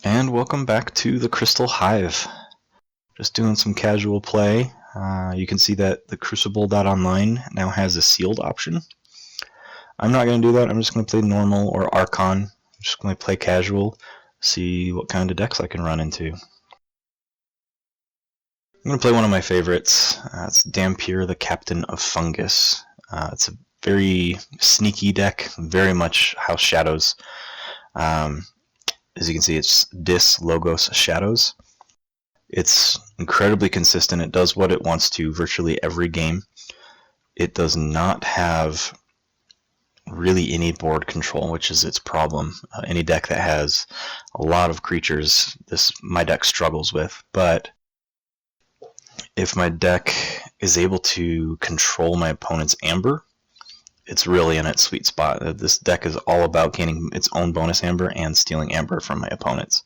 And welcome back to the Crystal Hive. Just doing some casual play. You can see that the Crucible.online now has a sealed option. I'm not going to do that. I'm just going to play normal or Archon. I'm just going to play casual, see what kind of decks I can run into. I'm going to play one of my favorites. It's Dhampir, the Captain of Fungus. It's a very sneaky deck, very much House Shadows. As you can see, it's Dis, Logos, Shadows. It's incredibly consistent. It does what it wants to virtually every game. It does not have really any board control, which is its problem. Any deck that has a lot of creatures, my deck struggles with. But if my deck is able to control my opponent's Aember, it's really in its sweet spot. This deck is all about gaining its own bonus Aember and stealing Aember from my opponents.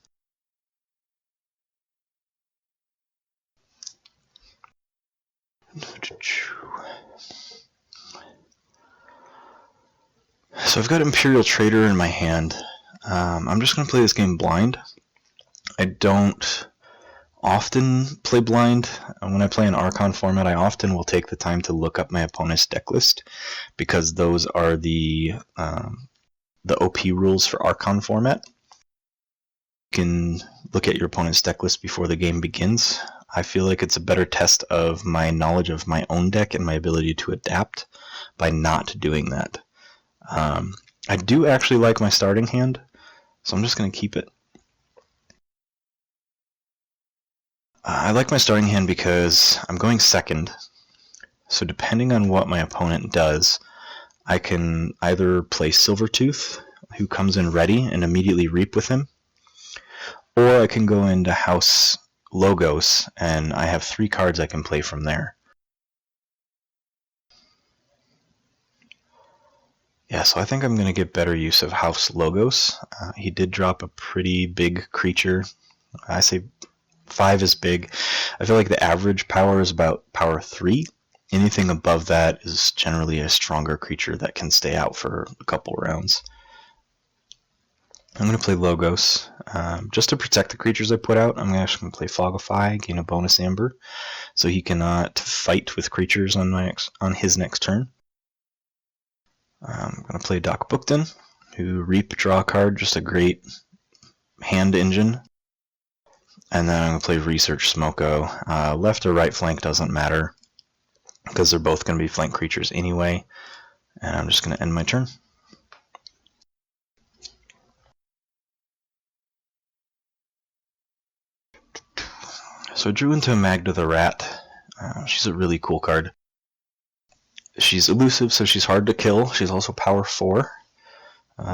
So I've got Imperial Trader in my hand. I'm just going to play this game blind. I don't often play blind. When I play an Archon format, I often will take the time to look up my opponent's deck list, because those are the OP rules for Archon format. You can look at your opponent's deck list before the game begins. I feel like it's a better test of my knowledge of my own deck and my ability to adapt by not doing that. I do actually like my starting hand, so I'm just going to keep it. I like my starting hand because I'm going second, so depending on what my opponent does, I can either play Silvertooth, who comes in ready, and immediately reap with him, or I can go into House Logos, and I have 3 cards I can play from there. Yeah, so I think I'm going to get better use of House Logos. He did drop a pretty big creature. I say 5 is big. I feel like the average power is about power 3. Anything above that is generally a stronger creature that can stay out for a couple rounds. I'm going to play Logos. Just to protect the creatures I put out, I'm actually going to play Fogify, gain a bonus Aember, so he cannot fight with creatures on his next turn. I'm going to play Doc Bookton, who reap, draw a card, just a great hand engine. And then I'm going to play Research Smoko. Left or right flank doesn't matter, because they're both going to be flank creatures anyway. And I'm just going to end my turn. So I drew into Magda the Rat. She's a really cool card. She's elusive, so she's hard to kill. She's also power 4.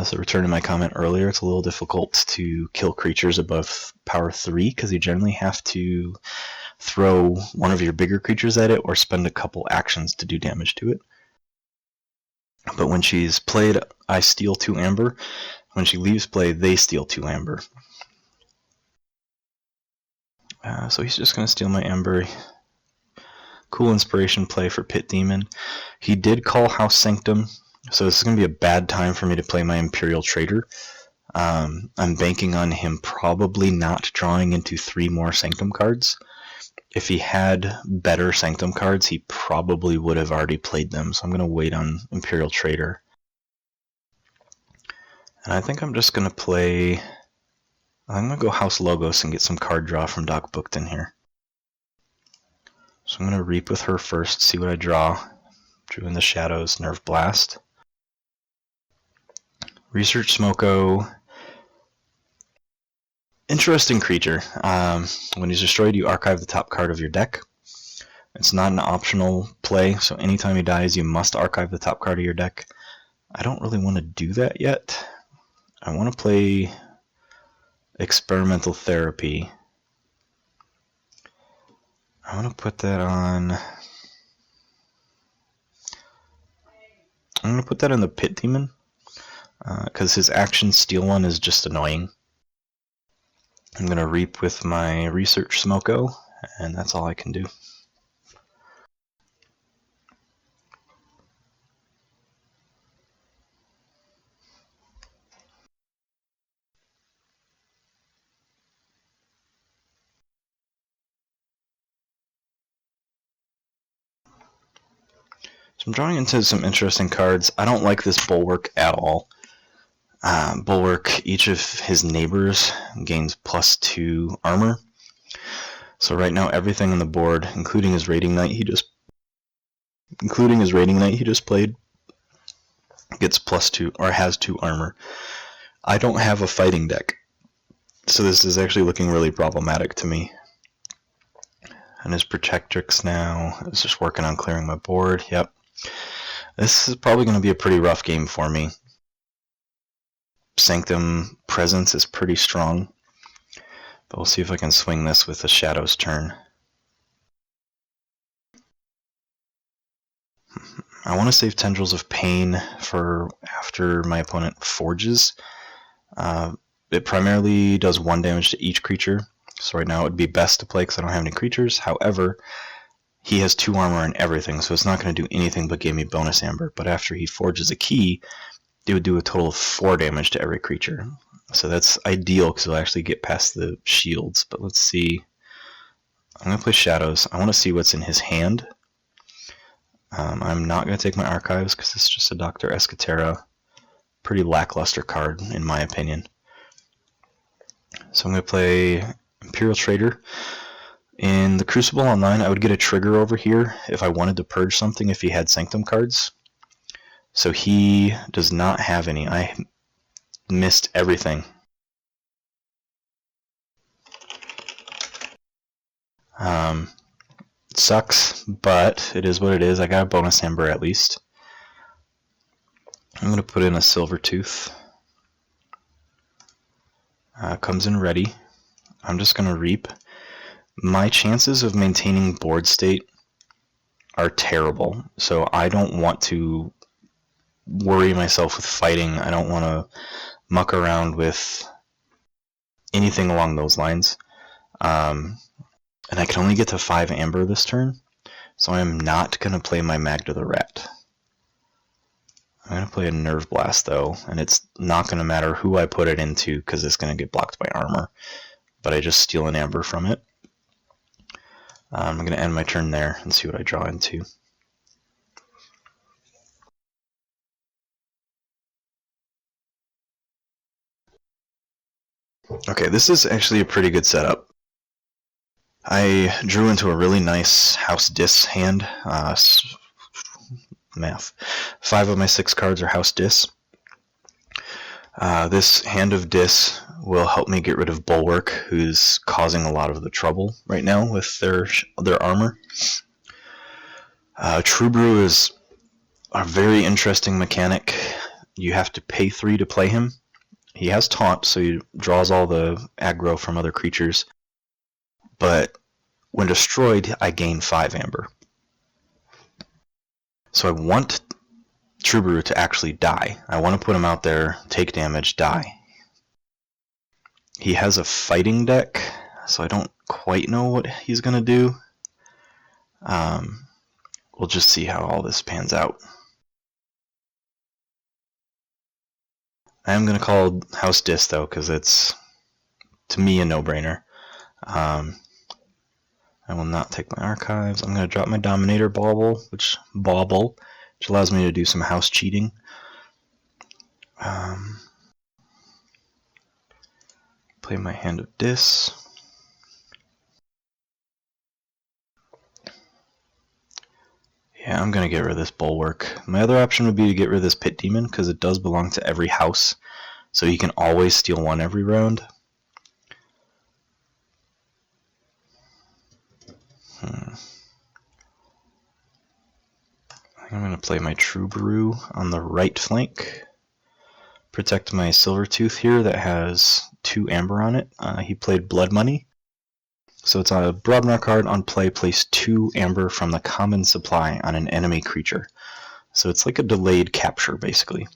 So returning my comment earlier, it's a little difficult to kill creatures above power 3, because you generally have to throw one of your bigger creatures at it or spend a couple actions to do damage to it. But when she's played, I steal 2 Aember. When she leaves play, they steal 2 Aember. So he's just going to steal my Aember. Cool inspiration play for Pit Demon. He did call House Sanctum, so this is going to be a bad time for me to play my Imperial Trader. I'm banking on him probably not drawing into 3 more Sanctum cards. If he had better Sanctum cards, he probably would have already played them, so I'm going to wait on Imperial Trader. And I think I'm just going to play... I'm going to go House Logos and get some card draw from Doc Bookton here. So I'm going to reap with her first, see what I draw. Drew in the Shadows, Nerve Blast. Research Smoko. Interesting creature. When he's destroyed, you archive the top card of your deck. It's not an optional play, so anytime he dies, you must archive the top card of your deck. I don't really want to do that yet. I want to play Experimental Therapy. I want to put that on... I'm going to put that on the Pit Demon, because his action Steal 1 is just annoying. I'm going to reap with my Research Smoko, and that's all I can do. So I'm drawing into some interesting cards. I don't like this Bulwark at all. Bulwark, each of his neighbors gains +2 armor. So right now everything on the board, including his raiding knight he just played, gets +2 or has 2 armor. I don't have a fighting deck, so this is actually looking really problematic to me. And his Protectrix now is just working on clearing my board. Yep. This is probably going to be a pretty rough game for me. Sanctum presence is pretty strong, but we'll see if I can swing this with the Shadow's turn. I want to save Tendrils of Pain for after my opponent forges. It primarily does 1 damage to each creature, so right now it would be best to play because I don't have any creatures. However, he has 2 armor and everything, so it's not going to do anything but give me bonus Amber. But after he forges a key, it would do a total of 4 damage to every creature. So that's ideal because it'll actually get past the shields. But let's see. I'm going to play Shadows. I want to see what's in his hand. I'm not going to take my Archives because it's just a Dr. Escatera. Pretty lackluster card, in my opinion. So I'm going to play Imperial Trader. In the Crucible Online, I would get a trigger over here if I wanted to purge something if he had Sanctum cards. So he does not have any. I missed everything. Sucks, but it is what it is. I got a bonus Amber at least. I'm going to put in a Silvertooth. Comes in ready. I'm just going to reap. My chances of maintaining board state are terrible, so I don't want to worry myself with fighting. I don't want to muck around with anything along those lines. And I can only get to 5 Amber this turn, so I'm not going to play my Magda the Rat. I'm going to play a Nerve Blast, though, and it's not going to matter who I put it into because it's going to get blocked by armor. But I just steal an Amber from it. I'm going to end my turn there and see what I draw into. Okay, this is actually a pretty good setup. I drew into a really nice House Dis hand. Math. 5 of my 6 cards are House Dis. This Hand of Dis will help me get rid of Bulwark, who's causing a lot of the trouble right now with their armor. True Brew is a very interesting mechanic. You have to pay 3 to play him. He has Taunt, so he draws all the aggro from other creatures. But when destroyed, I gain 5 Amber. So I want True Brew to actually die. I want to put him out there, take damage, die. He has a fighting deck, so I don't quite know what he's going to do. We'll just see how all this pans out. I am going to call House Dis, though, because it's, to me, a no-brainer. I will not take my Archives. I'm going to drop my Dominator Bauble, which allows me to do some house cheating. Play my Hand of Dis. Yeah, I'm going to get rid of this Bulwark. My other option would be to get rid of this Pit Demon, because it does belong to every house, so you can always steal 1 every round. I think I'm going to play my True Brew on the right flank. Protect my Silvertooth here that has 2 Amber on it. He played Blood Money. So it's a Brobnar card on play. Place 2 Amber from the common supply on an enemy creature. So it's like a delayed capture, basically.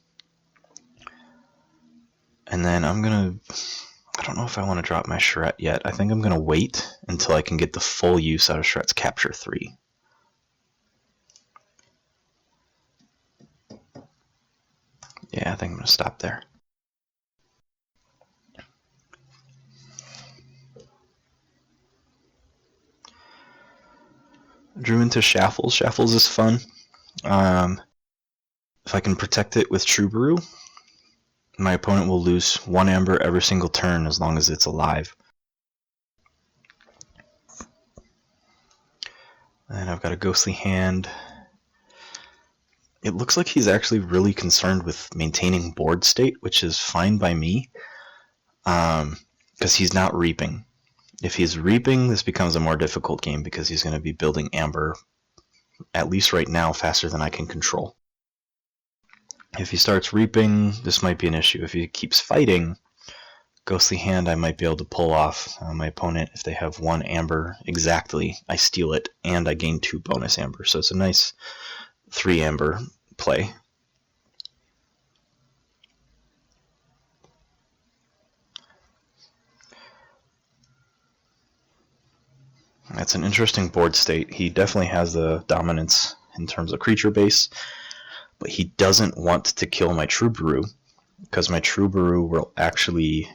And then I don't know if I want to drop my Charette yet. I think I'm going to wait until I can get the full use out of Charette's Capture 3. Yeah, I think I'm going to stop there. Drew into Shaffles. Shaffles is fun. If I can protect it with True Brew, my opponent will lose 1 amber every single turn as long as it's alive. And I've got a Ghostly Hand. It looks like he's actually really concerned with maintaining board state, which is fine by me, because he's not reaping. If he's reaping, this becomes a more difficult game because he's going to be building amber, at least right now, faster than I can control. If he starts reaping, this might be an issue. If he keeps fighting, Ghostly Hand I might be able to pull off my opponent. If they have 1 amber exactly, I steal it, and I gain 2 bonus amber. So it's a nice 3 amber play. That's an interesting board state. He definitely has the dominance in terms of creature base, but he doesn't want to kill my True Brew, because my True Brew will actually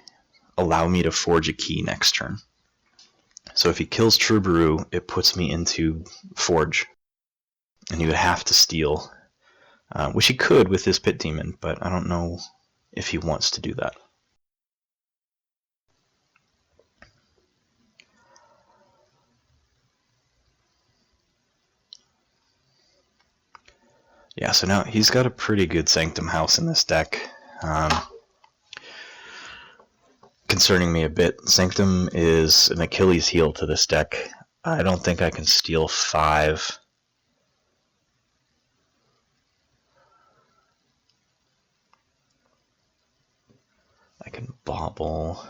allow me to forge a key next turn. So if he kills True Brew, it puts me into Forge, and he would have to steal, which he could with this Pit Demon, but I don't know if he wants to do that. Yeah, so now he's got a pretty good Sanctum House in this deck. Concerning me a bit. Sanctum is an Achilles heel to this deck. I don't think I can steal 5. I can bobble.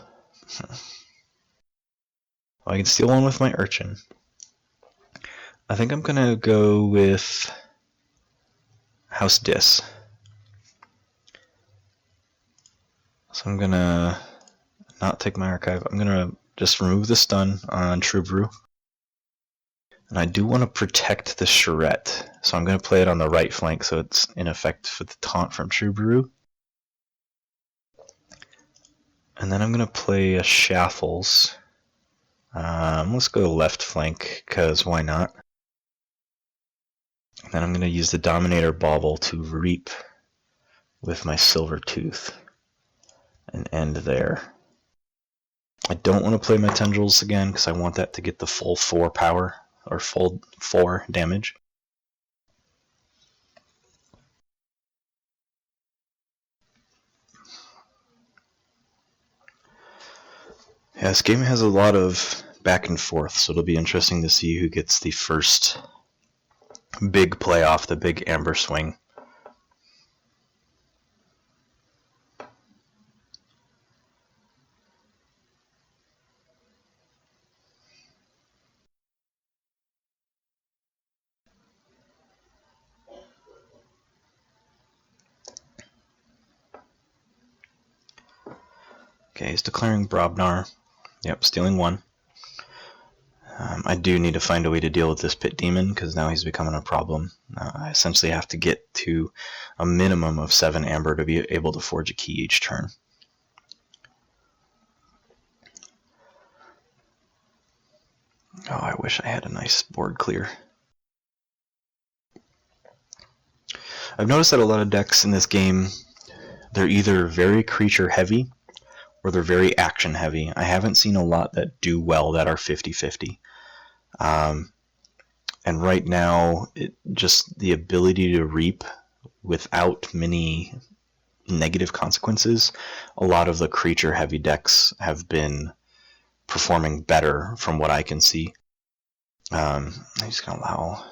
I can steal 1 with my Archon. I think I'm going to go with House Dis. So I'm going to not take my archive. I'm going to just remove the stun on True Brew. And I do want to protect the Charette. So I'm going to play it on the right flank so it's in effect for the taunt from True Brew. And then I'm going to play a Shaffles. Let's go left flank, because why not? And then I'm going to use the Dominator Bauble to reap with my Silver Tooth and end there. I don't want to play my Tendrils again because I want that to get the full 4 power, or full 4 damage. Yeah, this game has a lot of back and forth, so it'll be interesting to see who gets the first big playoff, the big Amber swing. Okay, he's declaring Brobnar. Yep, stealing 1. I do need to find a way to deal with this Pit Demon, because now he's becoming a problem. I essentially have to get to a minimum of 7 amber to be able to forge a key each turn. Oh, I wish I had a nice board clear. I've noticed that a lot of decks in this game, they're either very creature heavy or they're very action heavy. I haven't seen a lot that do well that are 50-50. And right now, just the ability to reap without many negative consequences, a lot of the creature heavy decks have been performing better from what I can see. I'm just going to allow...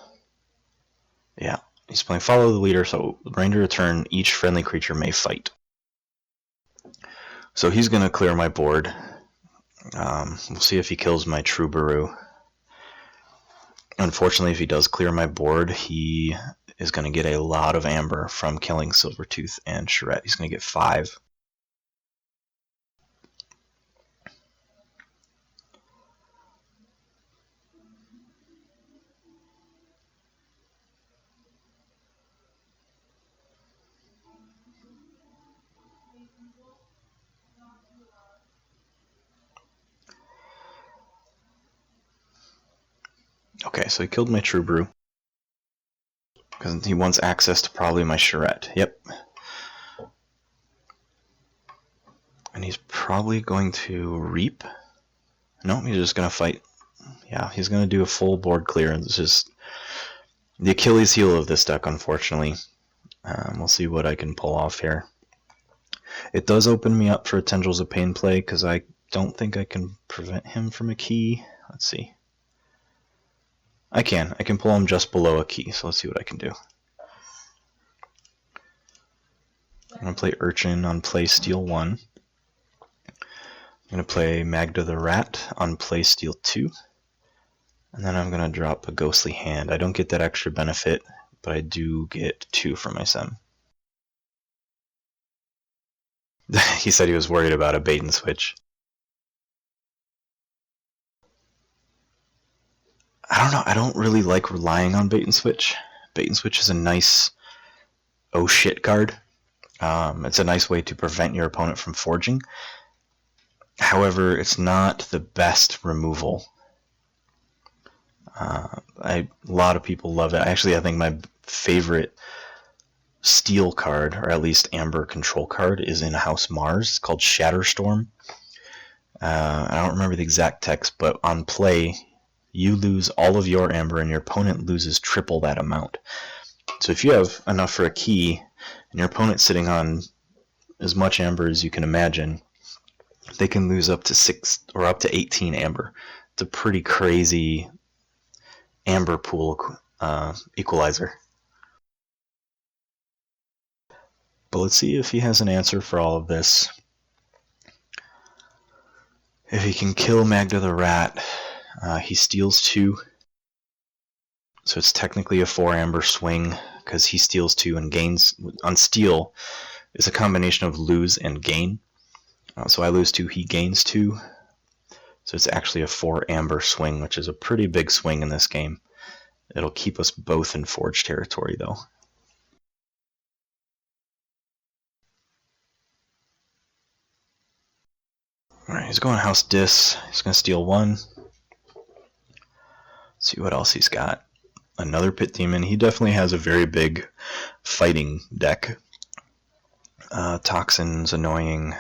Yeah, he's playing Follow the Leader, so render a turn, each friendly creature may fight. So he's going to clear my board. We'll see if he kills my True Brew. Unfortunately, if he does clear my board, he is going to get a lot of amber from killing Silvertooth and Charette. He's going to get 5. Okay, so he killed my True Brew. Because he wants access to probably my charrette. Yep. And he's probably going to reap. No, he's just going to fight. Yeah, he's going to do a full board clear. This is the Achilles heel of this deck, unfortunately. We'll see what I can pull off here. It does open me up for a Tendrils of Pain play, because I don't think I can prevent him from a key. Let's see. I can pull him just below a key, so let's see what I can do. I'm going to play Archon on play Steel 1. I'm going to play Magda the Rat on play Steel 2. And then I'm going to drop a Ghostly Hand. I don't get that extra benefit, but I do get 2 for my Sem. He said he was worried about a bait and switch. I don't know, I don't really like relying on bait and switch. Bait and switch is a nice oh shit card. It's a nice way to prevent your opponent from forging. However, it's not the best removal. A lot of people love it. Actually, I think my favorite steel card, or at least Aember Control card, is in House Mars. It's called Shatterstorm. I don't remember the exact text, but on play, you lose all of your Amber and your opponent loses triple that amount. So if you have enough for a key, and your opponent's sitting on as much Amber as you can imagine, they can lose up to 6 or up to 18 Amber. It's a pretty crazy Amber pool equalizer. But let's see if he has an answer for all of this. If he can kill Magda the Rat, he steals 2. So it's technically a 4 Amber swing, because he steals 2 and gains. On steal, it's a combination of lose and gain. So I lose 2, he gains 2. So it's actually a 4 Amber swing, which is a pretty big swing in this game. It'll keep us both in Forge territory, though. Alright, he's going House Dis. He's going to steal 1. See what else he's got. Another Pit Demon. He definitely has a very big fighting deck. Toxin's annoying.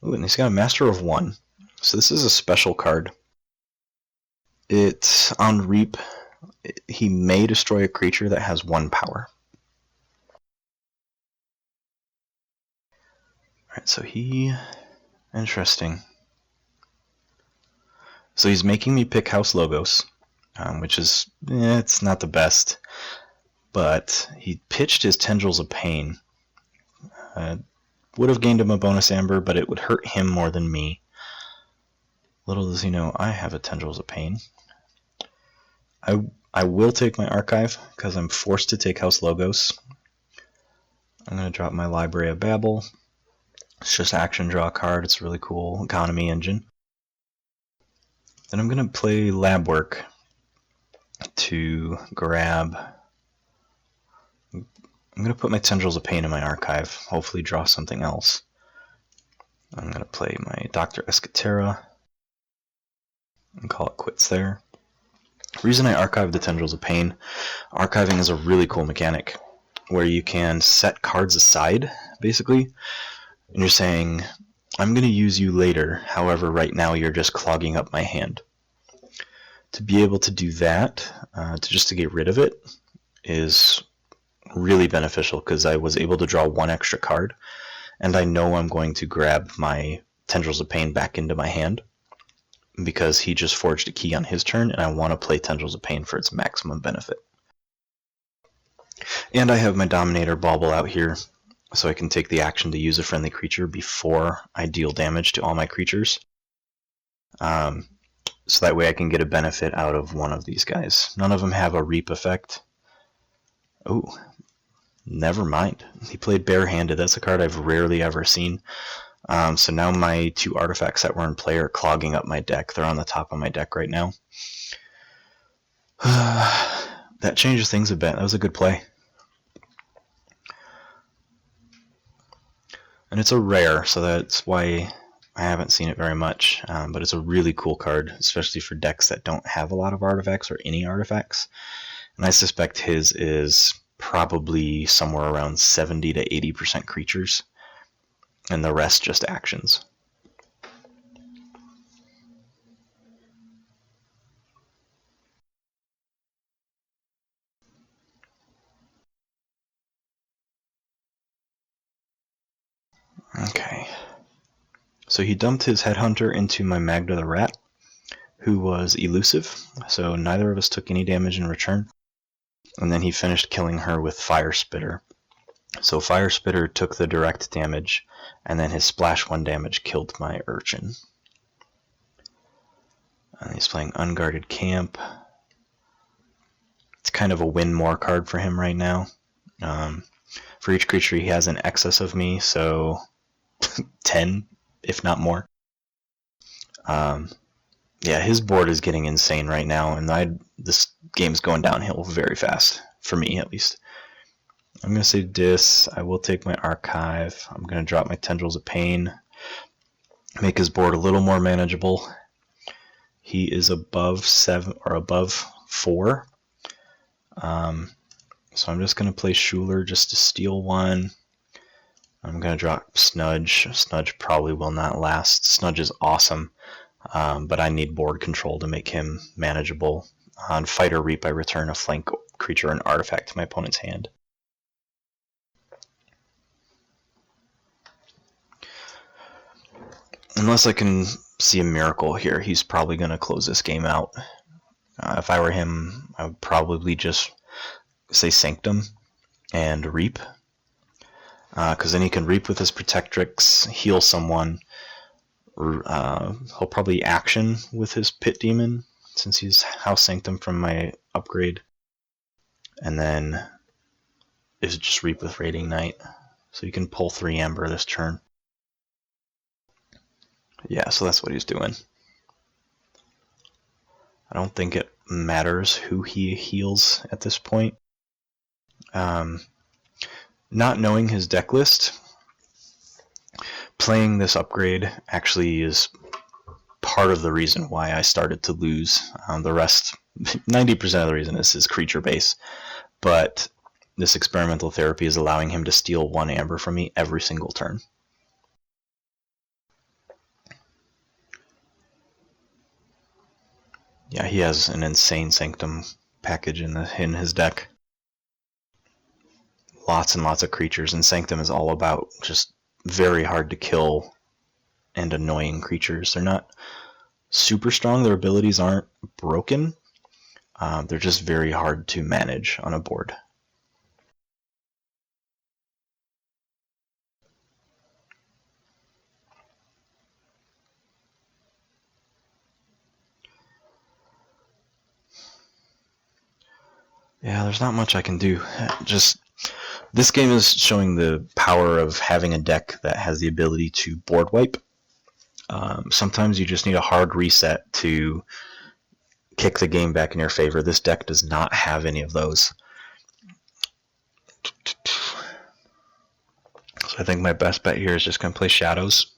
Ooh, and he's got a Master of 1. So this is a special card. It's on Reap. He may destroy a creature that has 1 power. Alright, so he... Interesting. So he's making me pick House Logos, which is, it's not the best. But he pitched his Tendrils of Pain. Would have gained him a bonus Amber, but it would hurt him more than me. Little does he know, I have a Tendrils of Pain. I will take my Archive, because I'm forced to take House Logos. I'm going to drop my Library of Babel. It's just action, draw a card. It's a really cool economy engine. Then I'm going to play Lab Work to grab... I'm going to put my Tendrils of Pain in my Archive. Hopefully draw something else. I'm going to play my Dr. Escatera and call it quits there. The reason I archive the Tendrils of Pain, archiving is a really cool mechanic where you can set cards aside, basically. And you're saying, I'm going to use you later, however right now you're just clogging up my hand. To be able to do that, to get rid of it, is really beneficial, because I was able to draw 1 extra card, and I know I'm going to grab my Tendrils of Pain back into my hand, because he just forged a key on his turn, and I want to play Tendrils of Pain for its maximum benefit. And I have my Dominator Bauble out here, so I can take the action to use a friendly creature before I deal damage to all my creatures. So that way I can get a benefit out of one of these guys. None of them have a Reap effect. Oh, never mind. He played Barehanded. That's a card I've rarely ever seen. So now my 2 artifacts that were in play are clogging up my deck. They're on the top of my deck right now. That changes things a bit. That was a good play. And it's a rare, so that's why I haven't seen it very much. But it's a really cool card, especially for decks that don't have a lot of artifacts or any artifacts. And I suspect his is probably somewhere around 70 to 80% creatures, and the rest just actions. Okay, so he dumped his Headhunter into my Magda the Rat, who was elusive, so neither of us took any damage in return. And then he finished killing her with Fire Spitter. So Fire Spitter took the direct damage, and then his Splash 1 damage killed my Urchin. And he's playing Unguarded Camp. It's kind of a win more card for him right now. For each creature he has in excess of me, so 10, if not more. Yeah, his board is getting insane right now, and this game's going downhill very fast, for me at least. I'm going to say Dis. I will take my Archive. I'm going to drop my Tendrils of Pain, make his board a little more manageable. He is above 7 or above 4. So I'm just going to play Schuler just to steal 1. I'm going to drop Snudge. Snudge probably will not last. Snudge is awesome, but I need board control to make him manageable. On Fight or Reap, I return a flank creature and artifact to my opponent's hand. Unless I can see a miracle here, he's probably going to close this game out. If I were him, I would probably just say Sanctum and Reap, because then he can Reap with his Protectrix, heal someone. He'll probably action with his Pit Demon, since he's House Sanctum from my upgrade, and then is just Reap with Raiding Knight, so you can pull 3 Aember this turn. Yeah, so that's what he's doing. I don't think it matters who he heals at this point. Not knowing his deck list, playing this upgrade actually is part of the reason why I started to lose. The rest, 90% of the reason is his creature base. But this experimental therapy is allowing him to steal 1 Aember from me every single turn. Yeah, he has an insane Sanctum package in his deck. Lots and lots of creatures, and Sanctum is all about just very hard to kill and annoying creatures. They're not super strong, their abilities aren't broken, they're just very hard to manage on a board. Yeah, there's not much I can do. Just this game is showing the power of having a deck that has the ability to board wipe. Sometimes you just need a hard reset to kick the game back in your favor. This deck does not have any of those. So I think my best bet here is just going to play Shadows.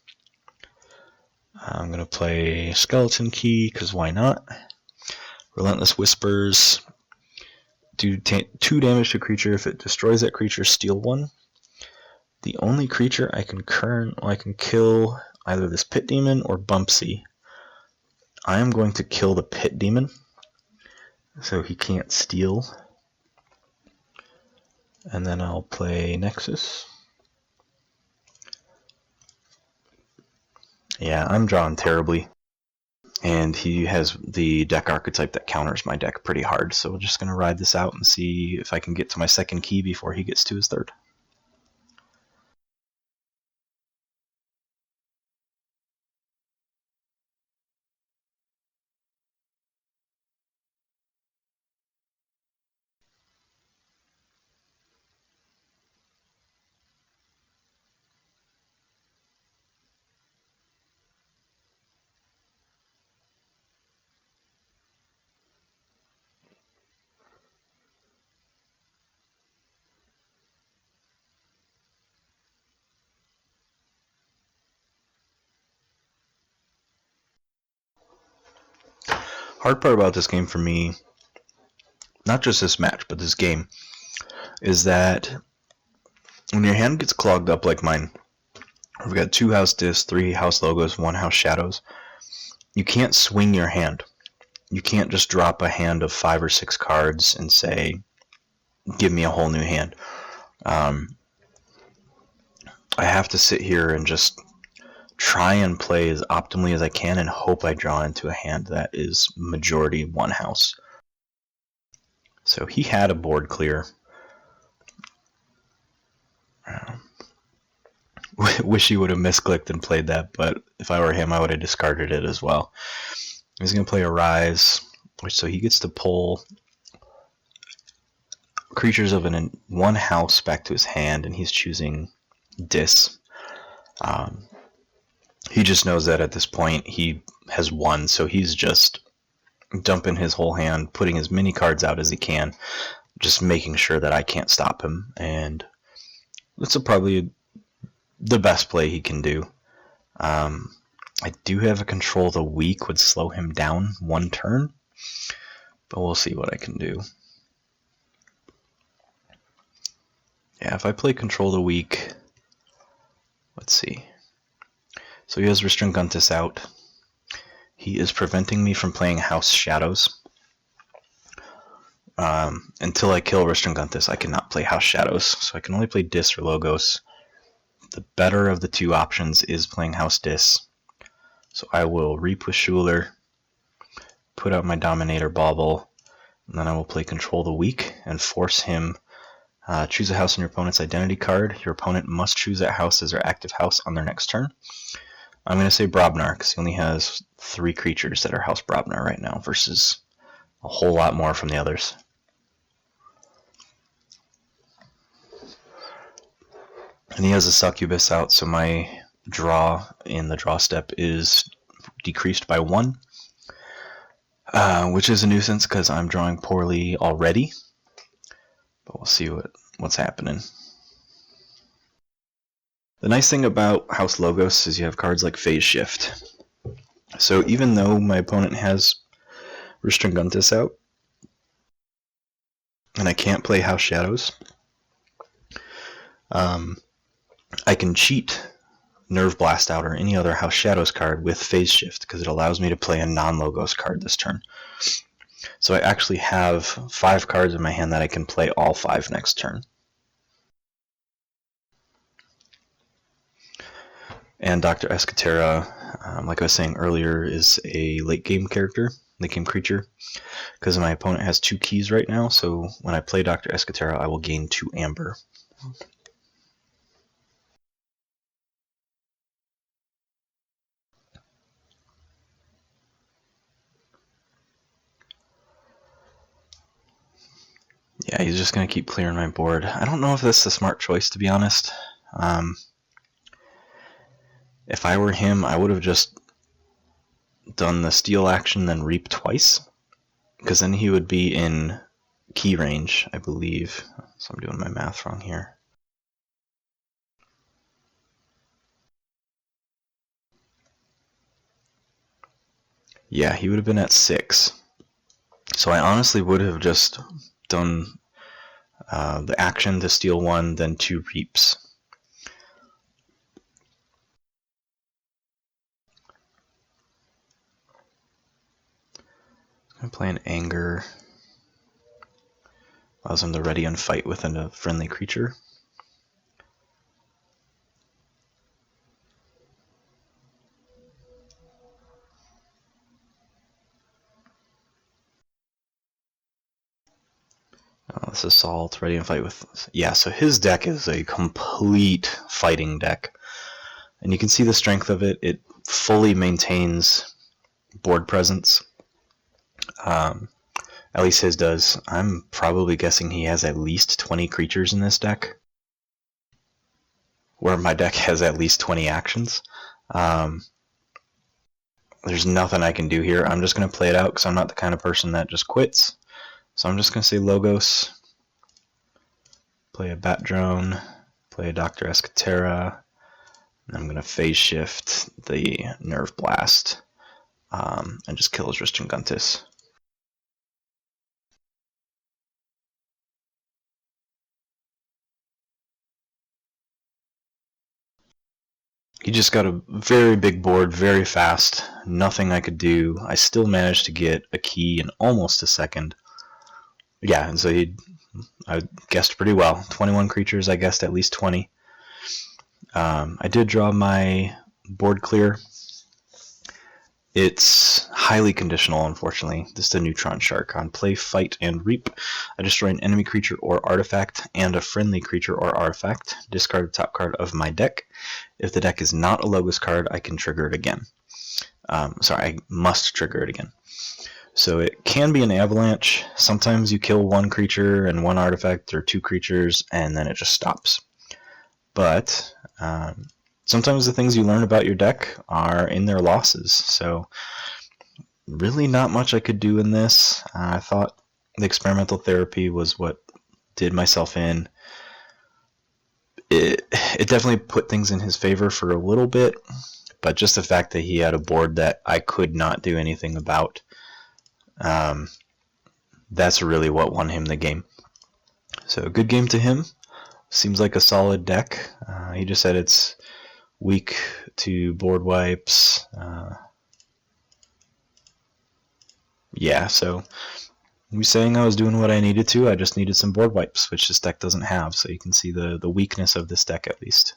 I'm going to play Skeleton Key, because why not? Relentless Whispers. Do 2 damage to a creature. If it destroys that creature, steal 1. The only creature I can kill either this Pit Demon or Bumpsy. I am going to kill the Pit Demon, so he can't steal. And then I'll play Nexus. Yeah, I'm drawing terribly. And he has the deck archetype that counters my deck pretty hard, so we're just going to ride this out and see if I can get to my 2nd key before he gets to his 3rd. Hard part about this game for me, not just this match, but this game, is that when your hand gets clogged up like mine, we've got 2 house discs, 3 house logos, 1 house shadows, you can't swing your hand. You can't just drop a hand of 5 or 6 cards and say, give me a whole new hand. I have to sit here and just try and play as optimally as I can and hope I draw into a hand that is majority 1 house. So he had a board clear. Wish he would have misclicked and played that, but if I were him, I would have discarded it as well. He's going to play a Rise, so he gets to pull creatures of 1 house back to his hand, and he's choosing Dis. He just knows that at this point he has won, so he's just dumping his whole hand, putting as many cards out as he can, just making sure that I can't stop him, and that's probably the best play he can do. I do have a Control the Weak would slow him down 1 turn, but we'll see what I can do. Yeah, if I play Control the Weak, let's see. So he has Restringuntus out. He is preventing me from playing House Shadows. Until I kill Restringuntus, I cannot play House Shadows, so I can only play Dis or Logos. The better of the 2 options is playing House Dis. So I will Reap with Schuler, put out my Dominator Bauble, and then I will play Control the Weak and force him. Choose a house in your opponent's identity card. Your opponent must choose that house as their active house on their next turn. I'm going to say Brobnar because he only has 3 creatures that are House Brobnar right now versus a whole lot more from the others. And he has a Succubus out, so my draw in the draw step is decreased by 1, which is a nuisance because I'm drawing poorly already. But we'll see what's happening. The nice thing about House Logos is you have cards like Phase Shift. So even though my opponent has Restringuntus out, and I can't play House Shadows, I can cheat Nerve Blast out or any other House Shadows card with Phase Shift because it allows me to play a non-Logos card this turn. So I actually have 5 cards in my hand that I can play all 5 next turn. And Dr. Escatera, like I was saying earlier, is a late game character, late game creature, because my opponent has 2 keys right now, so when I play Dr. Escatera, I will gain 2 Aember. Yeah, he's just going to keep clearing my board. I don't know if that's the smart choice, to be honest. If I were him, I would have just done the steal action, then reap twice, because then he would be in key range, I believe. So I'm doing my math wrong here. Yeah, he would have been at 6. So I honestly would have just done the action to steal 1, then 2 reaps. I'm playing Anger. Allows him to ready and fight within a friendly creature. This Assault, ready and fight with... Yeah, so his deck is a complete fighting deck. And you can see the strength of it. It fully maintains board presence. At least his does. I'm probably guessing he has at least 20 creatures in this deck, where my deck has at least 20 actions. There's nothing I can do here. I'm just going to play it out because I'm not the kind of person that just quits. So I'm just going to say Logos, play a Bat Drone, play a Dr. Escatera, and I'm going to Phase Shift the Nerve Blast and just kill his Restringuntus. he just got a very big board very fast. Nothing I could do. I still managed to get a key in almost a second. Yeah, and so I guessed pretty well. 21 creatures, I guessed at least 20. I did draw my board clear. It's highly conditional, unfortunately. This is a Neutron Shark. On play, fight, and reap, I destroy an enemy creature or artifact and a friendly creature or artifact. Discard the top card of my deck. If the deck is not a Logos card, I can trigger it again. I must trigger it again. So it can be an avalanche. Sometimes you kill one creature and one artifact, or two creatures, and then it just stops. But sometimes the things you learn about your deck are in their losses. So really not much I could do in this. I thought the experimental therapy was what did myself in. It definitely put things in his favor for a little bit, but just the fact that he had a board that I could not do anything about, that's really what won him the game. So good game to him. Seems like a solid deck. He just said it's weak to board wipes. Yeah, so he was saying I was doing what I needed to. I just needed some board wipes, which this deck doesn't have. So you can see the weakness of this deck at least.